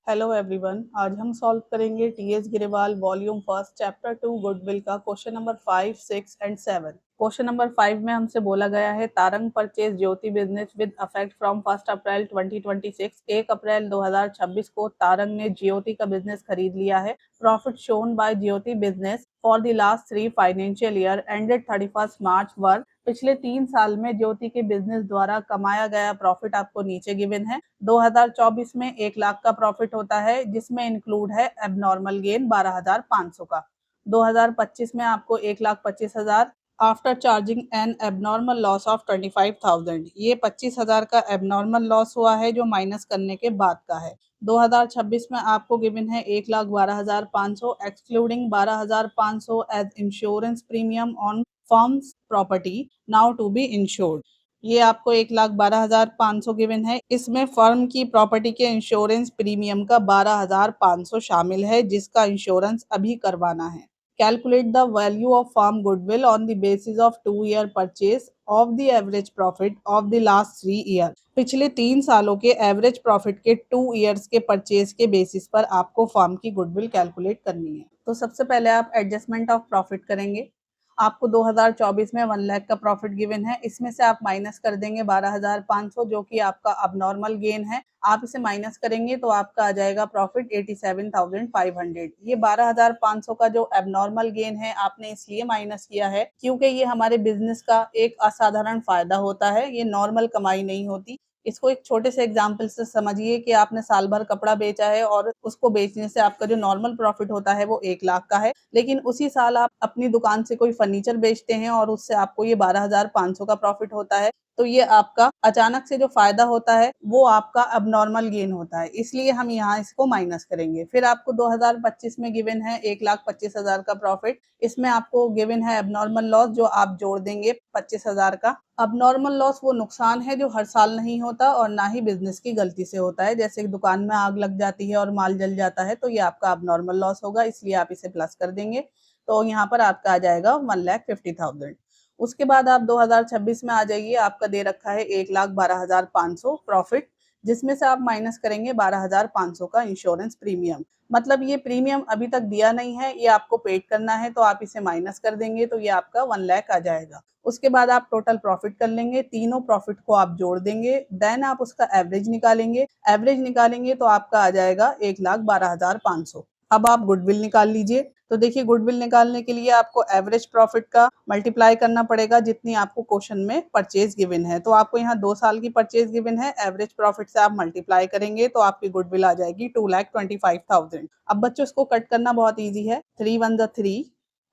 Hello everyone, आज हम solve करेंगे TS Grewal volume first chapter 2 goodwill का question number 5, 6 and 7। Question number 5 में हमसे बोला गया है Tarang purchase Jyoti business with effect from 1 अप्रैल 2026। 1 अप्रैल 2026 को तारंग ने ज्योति का बिजनेस खरीद लिया है। Profit shown by Jyoti business for the last 3 financial year ended 31 मार्च वर। पिछले 3 साल में ज्योति के बिजनेस द्वारा कमाया गया प्रॉफिट आपको नीचे गिवन है। 2024 में 1 लाख का प्रॉफिट होता है जिसमें इंक्लूड है एबनॉर्मल गेन 12,500 का। 2025 में आपको 1,25,000 after charging N abnormal loss of 25,000। ये 25,000 का एबनॉर्मल लॉस हुआ है जो माइनस करने के बाद का है। 2026 में आपको गिवन है 1,12,500 excluding 12,500 as insurance premium on firms property now to be insured. ये आपको 1,12,500 गिवन है। इसमें फर्म की प्रॉपर्टी के इंश्योरेंस प्रीमियम का 12,500 शामिल है जिसका इंश्योरेंस अभी करवाना है। Calculate the value of firm goodwill on the basis of 2 year purchase of the average profit of the last 3 year. पिछले 3 सालों के एवरेज प्रॉफिट के 2 ईयर्स के परचेज के बेसिस पर आपको फर्म की गुडविल कैलकुलेट करनी है। तो सबसे पहले आप एडजस्टमेंट ऑफ प्रॉफिट करेंगे। आपको 2024 में 1 लाख का प्रॉफिट गिवन है। इसमें से आप माइनस कर देंगे 12,500 जो कि आपका अबनॉर्मल गेन है। आप इसे माइनस करेंगे तो आपका आ जाएगा प्रॉफिट 87,500। ये 12,500 का जो एबनॉर्मल गेन है आपने इसलिए माइनस किया है क्योंकि ये हमारे बिजनेस का एक असाधारण फायदा होता है, ये नॉर्मल कमाई नहीं होती। इसको एक छोटे से एग्जाम्पल से समझिए कि आपने साल भर कपड़ा बेचा है और उसको बेचने से आपका जो नॉर्मल प्रॉफिट होता है वो 1 लाख का है, लेकिन उसी साल आप अपनी दुकान से कोई फर्नीचर बेचते हैं और उससे आपको ये 12,500 का प्रॉफिट होता है। तो ये आपका अचानक से जो फायदा होता है वो आपका अबनॉर्मल गेन होता है, इसलिए हम यहाँ इसको माइनस करेंगे। फिर आपको 2025 में गिवन है 1,25,000 का प्रॉफिट। इसमें आपको गिवन है एबनॉर्मल लॉस जो आप जोड़ देंगे 25,000 का। अबनॉर्मल लॉस वो नुकसान है जो हर साल नहीं होता और ना ही बिजनेस की गलती से होता है, जैसे दुकान में आग लग जाती है और माल जल जाता है तो ये आपका अबनॉर्मल लॉस होगा, इसलिए आप इसे प्लस कर देंगे। तो यहाँ पर आपका आ जाएगा 1,50,000। उसके बाद आप 2026 में आ जाइए। आपका दे रखा है 1,12,500 प्रॉफिट, जिसमें से आप माइनस करेंगे 12,500 का इंश्योरेंस प्रीमियम। मतलब ये प्रीमियम अभी तक दिया नहीं है, ये आपको पेड करना है, तो आप इसे माइनस कर देंगे तो ये आपका 1 लाख आ जाएगा। उसके बाद आप टोटल प्रॉफिट कर लेंगे, तीनों प्रॉफिट को आप जोड़ देंगे, देन आप उसका एवरेज निकालेंगे। एवरेज निकालेंगे तो आपका आ जाएगा 1,12,500। अब आप गुडविल निकाल लीजिए। तो देखिए, गुडविल निकालने के लिए आपको एवरेज प्रॉफिट का मल्टीप्लाई करना पड़ेगा जितनी आपको क्वेश्चन में परचेज गिवन है। तो आपको यहाँ 2 साल की परचेज गिवन है, एवरेज प्रॉफिट से आप मल्टीप्लाई करेंगे तो आपकी गुडविल आ जाएगी 2,25,000। अब बच्चों इसको कट करना बहुत ईजी है। 3 1 ज़ा 3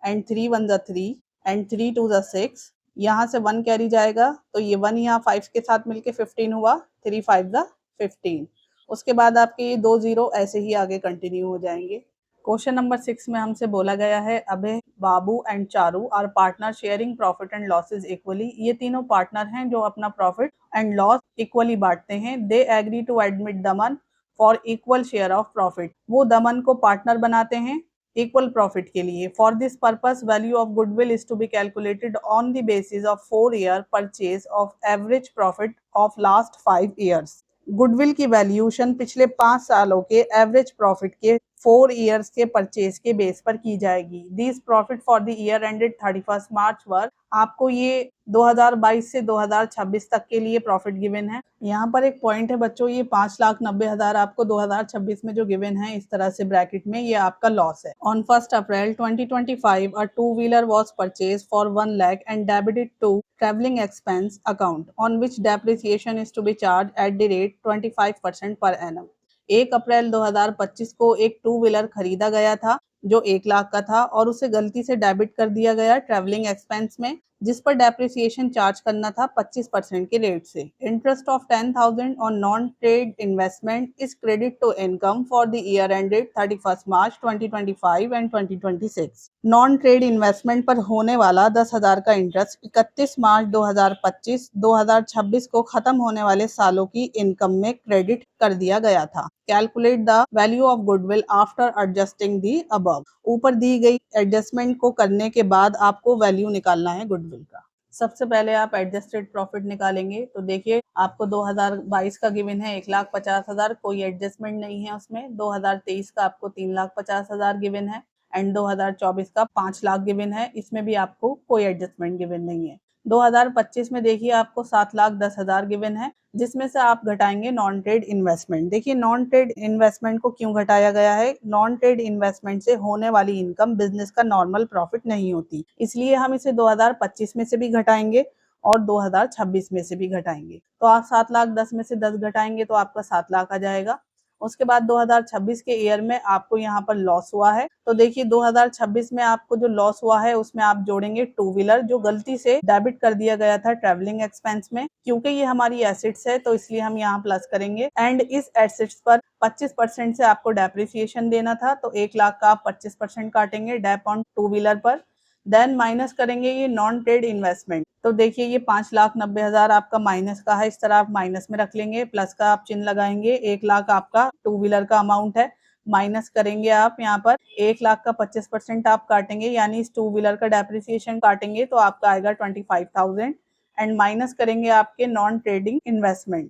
एंड 3 1 ज़ा 3 एंड 3 2 ज़ा 6। यहाँ से 1 कैरी जाएगा तो ये 1 यहाँ 5 के साथ मिलके 15 हुआ। 3 5 ज़ा 15। उसके बाद आपके ये 2 0 ऐसे ही आगे कंटिन्यू हो जाएंगे। क्वेश्चन नंबर 6 में हमसे बोला गया है Abhay, Babu and Charu are partner sharing profit and losses equally. ये तीनों पार्टनर हैं जो अपना प्रॉफिट एंड लॉस इक्वली बांटते हैं। They agree to admit Daman for equal share of profit. वो दमन को पार्टनर बनाते हैं इक्वल प्रॉफिट के लिए। For this purpose value of goodwill is to be calculated on the basis of 4 year purchase of average profit of last 5 years. Goodwill की valuation पिछले 5 सालों के एवरेज प्रॉफिट के 4 ईयर्स के परचेज के बेस पर की जाएगी। This profit for the year ended 31 मार्च वर। आपको ये 2022 से 2026 तक के लिए प्रॉफिट गिवन है। यहाँ पर एक पॉइंट है बच्चों, ये 5,90,000 आपको 2026 में जो गिवन है इस तरह से ब्रैकेट में, ये आपका लॉस है। On 1 April 2025 a 2-wheeler was purchased for 1 lakh and debited to traveling expense account on which depreciation is to be charged at the rate 25% per annum। 1 अप्रैल 2025 को एक 2-व्हीलर खरीदा गया था जो 1 लाख का था और उसे गलती से डेबिट कर दिया गया ट्रैवलिंग एक्सपेंस में, जिस पर डेप्रिसिएशन चार्ज करना था 25% के रेट से। Interest of 10,000 on non trade investment is credit to income for the year ended 31 March 2025 and 2026। Non trade investment पर होने वाला 10,000 का इंटरेस्ट 31 मार्च 2025-2026 को खत्म होने वाले सालों की इनकम में क्रेडिट कर दिया गया था। Calculate the value of goodwill after adjusting the above. ऊपर दी गई एडजस्टमेंट को करने के बाद आपको वैल्यू निकालना है गुडविल का। सबसे पहले आप एडजस्टेड प्रॉफिट निकालेंगे। तो देखिए आपको 2022 का गिवन है 1,50,000, कोई एडजस्टमेंट नहीं है उसमें। 2023 का आपको 3,50,000 गिवन है एंड 2024 का 5 लाख गिवन है, इसमें भी आपको कोई एडजस्टमेंट गिवन नहीं है। 2025 में देखिए आपको 7,10,000 गिवन है, जिसमें से आप घटाएंगे नॉन ट्रेड इन्वेस्टमेंट। देखिए नॉन ट्रेड इन्वेस्टमेंट को क्यों घटाया गया है? नॉन ट्रेड इन्वेस्टमेंट से होने वाली इनकम बिजनेस का नॉर्मल प्रॉफिट नहीं होती, इसलिए हम इसे 2025 में से भी घटाएंगे और 2026 में से भी घटाएंगे। तो आप 7,10,000 में से 10 घटाएंगे तो आपका 7 लाख आ जाएगा। उसके बाद 2026 के ईयर में आपको यहाँ पर लॉस हुआ है, तो देखिए 2026 में आपको जो लॉस हुआ है उसमें आप जोड़ेंगे टू व्हीलर, जो गलती से डेबिट कर दिया गया था ट्रेवलिंग एक्सपेंस में। क्योंकि ये हमारी एसेट्स है तो इसलिए हम यहाँ प्लस करेंगे एंड इस एसेट्स पर 25% से आपको डेप्रिसिएशन देना था, तो 1 लाख का आप 25% काटेंगे डेप ऑन टू व्हीलर पर। देन माइनस करेंगे ये नॉन ट्रेड इन्वेस्टमेंट। तो देखिए ये 5,90,000 आपका माइनस का है, इस तरह आप माइनस में रख लेंगे, प्लस का आप चिन्ह लगाएंगे। 1 लाख आपका टू व्हीलर का अमाउंट है, माइनस करेंगे आप यहाँ पर 1 लाख का 25% आप काटेंगे, यानी इस टू व्हीलर का डेप्रिसिएशन काटेंगे तो आपका आएगा 25,000 एंड माइनस करेंगे आपके नॉन ट्रेडिंग इन्वेस्टमेंट।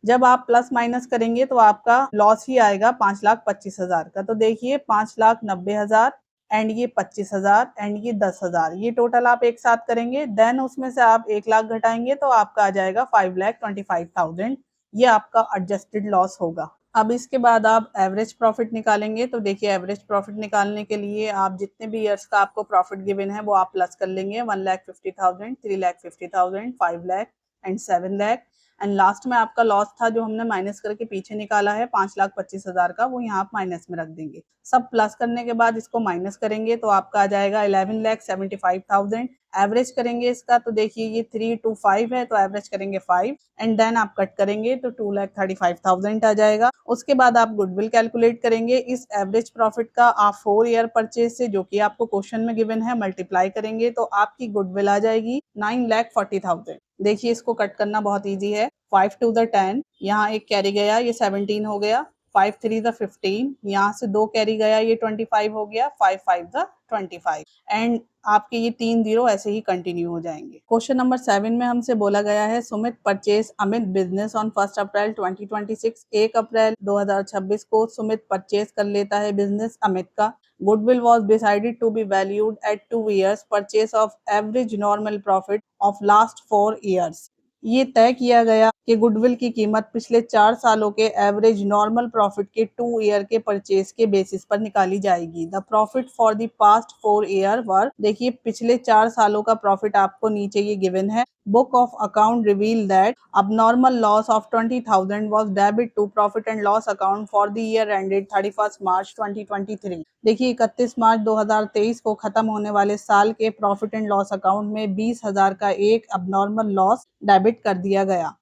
जब आप प्लस माइनस करेंगे तो आपका लॉस ही आएगा 5,25,000 का। तो देखिए 5,90,000 एंड ये 25,000 एंड ये 10,000, ये टोटल आप एक साथ करेंगे। देन उसमें से आप 1 लाख घटाएंगे तो आपका आ जाएगा 5,25,000, ये आपका एडजस्टेड लॉस होगा। अब इसके बाद आप एवरेज प्रॉफिट निकालेंगे। तो देखिए एवरेज प्रॉफिट निकालने के लिए आप जितने भी ईयर्स का आपको प्रॉफिट गिवन है वो आप प्लस कर लेंगे। 1,50,000, 3,50,000, 5 lakh and 7 lakh and last में आपका लॉस था जो हमने माइनस करके पीछे निकाला है 5,25,000 का, वो यहाँ आप माइनस में रख देंगे। सब प्लस करने के बाद इसको माइनस करेंगे तो आपका आ जाएगा 11,75,000। एवरेज करेंगे इसका तो देखिए ये 3 to 5 है, तो एवरेज करेंगे 5 एंड देन आप कट करेंगे तो 2,35,000 आ जाएगा। उसके बाद आप गुडविल कैलकुलेट करेंगे। इस एवरेज प्रॉफिट का आप 4 ईयर परचेज से, जो कि आपको क्वेश्चन में गिवन है, मल्टीप्लाई करेंगे तो आपकी गुडविल आ जाएगी 9,40,000। देखिए इसको कट करना बहुत इजी है। 5 to the 10, यहाँ एक कैरी गया ये 17 हो गया। 5 3 the 15, यहाँ से 2 कैरी गया ये 25 हो गया। 5 5 the 25 एंड आपके ये 3 0 ऐसे ही कंटिन्यू हो जाएंगे। क्वेश्चन नंबर 7 में हमसे बोला गया है Sumit purchase Amit business on 1 अप्रैल 2026। 1 अप्रैल 2026 को सुमित परचेज कर लेता है बिजनेस अमित का। Goodwill was decided to be valued at 2 years purchase of average normal profit of last 4 years। ये तय किया गया कि गुडविल की कीमत पिछले 4 सालों के एवरेज नॉर्मल प्रॉफिट के 2 ईयर के परचेज के बेसिस पर निकाली जाएगी। The profit for the past 4 year वर, देखिए पिछले 4 सालों का प्रॉफिट आपको नीचे ये गिवन है। Book of account reveal that abnormal loss of 20,000 was debit to profit and loss account for the year ended 31st March 2023। देखिए 31 मार्च 2023 को खत्म होने वाले साल के प्रॉफिट एंड लॉस अकाउंट में 20,000 का एक abnormal लॉस डेबिट कर दिया गया।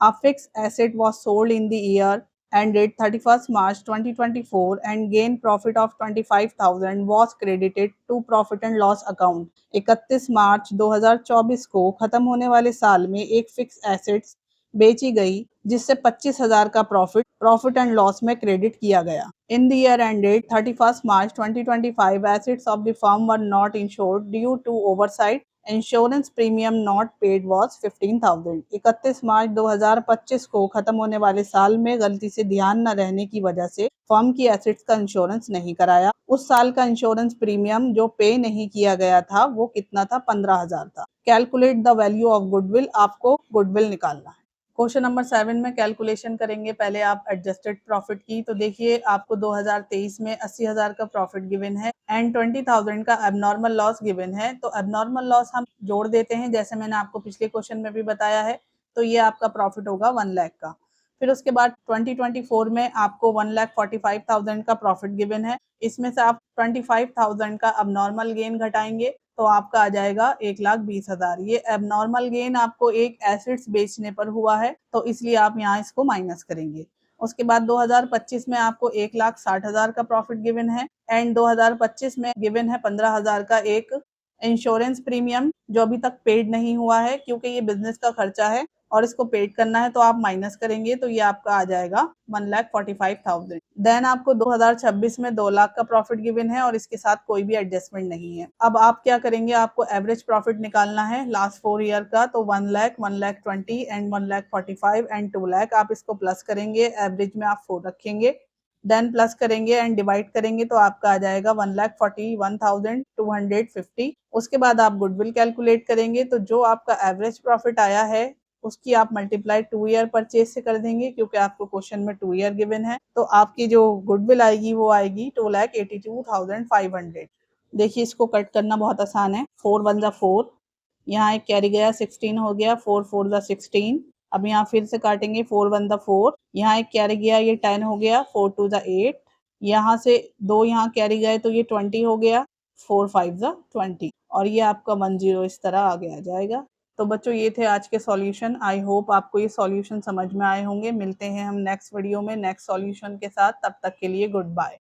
A fixed asset was sold in the year ended 31st March 2024 and gain profit of 25,000 was credited to profit and loss account। 31 मार्च 2024 को खत्म होने वाले साल में एक फिक्स एसेट्स बेची गई जिससे 25,000 का प्रॉफिट एंड लॉस में क्रेडिट किया गया। In the year ended 31st March 2025 assets of the firm were not insured due to oversight। Insurance premium not paid was 15,000। 31 March 2025 को खत्म होने वाले साल में गलती से ध्यान न रहने की वजह से फर्म की एसेट्स का इंश्योरेंस नहीं कराया। उस साल का इंश्योरेंस प्रीमियम जो पे नहीं किया गया था वो कितना था? 15,000 था। Calculate the value of goodwill, आपको गुडविल निकालना है। क्वेश्चन नंबर 7 में कैलकुलेशन करेंगे पहले आप एडजस्टेड प्रॉफिट की। तो देखिए आपको 2023 में 80,000 का प्रॉफिट गिवन है एंड 20,000 का एबनॉर्मल लॉस गिवन है। तो एबनॉर्मल लॉस हम जोड़ देते हैं, जैसे मैंने आपको पिछले क्वेश्चन में भी बताया है। तो ये आपका प्रॉफिट होगा 1 लाख का। फिर उसके बाद 2024 में आपको 1,45,000 का प्रॉफिट गिवन है। इसमें से आप 25,000 का एबनॉर्मल गेन घटाएंगे तो आपका आ जाएगा 1,20,000। ये एबनॉर्मल गेन आपको एक एसेट्स बेचने पर हुआ है, तो इसलिए आप यहाँ इसको माइनस करेंगे। उसके बाद 2025 में आपको 1,60,000 का प्रॉफिट गिवन है एंड 2025 में गिवन है 15,000 का एक इंश्योरेंस प्रीमियम जो अभी तक पेड नहीं हुआ है क्योंकि ये बिजनेस का खर्चा है। और इसको पेड करना है तो आप माइनस करेंगे तो ये आपका आ जाएगा 1,45,000। देन आपको 2026 में 2 लाख का प्रॉफिट गिवन है और इसके साथ कोई भी एडजस्टमेंट नहीं है। अब आप क्या करेंगे, आपको एवरेज प्रॉफिट निकालना है लास्ट 4 ईयर का, तो 1 लाख, 1,20,000 एंड 1,45,000 एंड 2 लाख। आप इसको प्लस करेंगे, एवरेज में आप 4 रखेंगे, देन प्लस करेंगे एंड डिवाइड करेंगे तो आपका आ जाएगा 1,41,250। उसके बाद आप गुडविल कैलकुलेट करेंगे तो जो आपका एवरेज प्रॉफिट आया है उसकी आप मल्टीप्लाई 2 ईयर परचेज से कर देंगे, क्योंकि आपको क्वेश्चन में 2 ईयर गिवन है। तो आपकी जो गुडविल आएगी वो आएगी 2,82,500। देखिए इसको कट करना बहुत आसान है। 4 1 जा 4, यहाँ एक कैरी गया 16 हो गया, 4 4 जा 16। अब यहाँ फिर से काटेंगे 4 1 जा 4, यहाँ एक कैरी गया ये 10 हो गया, 4 2 जा 8, यहाँ से 2 यहाँ कैरी गए तो ये 20 हो गया, 4 5 जा 20 और ये आपका 10 इस तरह आगे आ जाएगा। तो बच्चों ये थे आज के सॉल्यूशन। आई होप आपको ये सॉल्यूशन समझ में आए होंगे। मिलते हैं हम नेक्स्ट वीडियो में नेक्स्ट सॉल्यूशन के साथ, तब तक के लिए गुड बाय।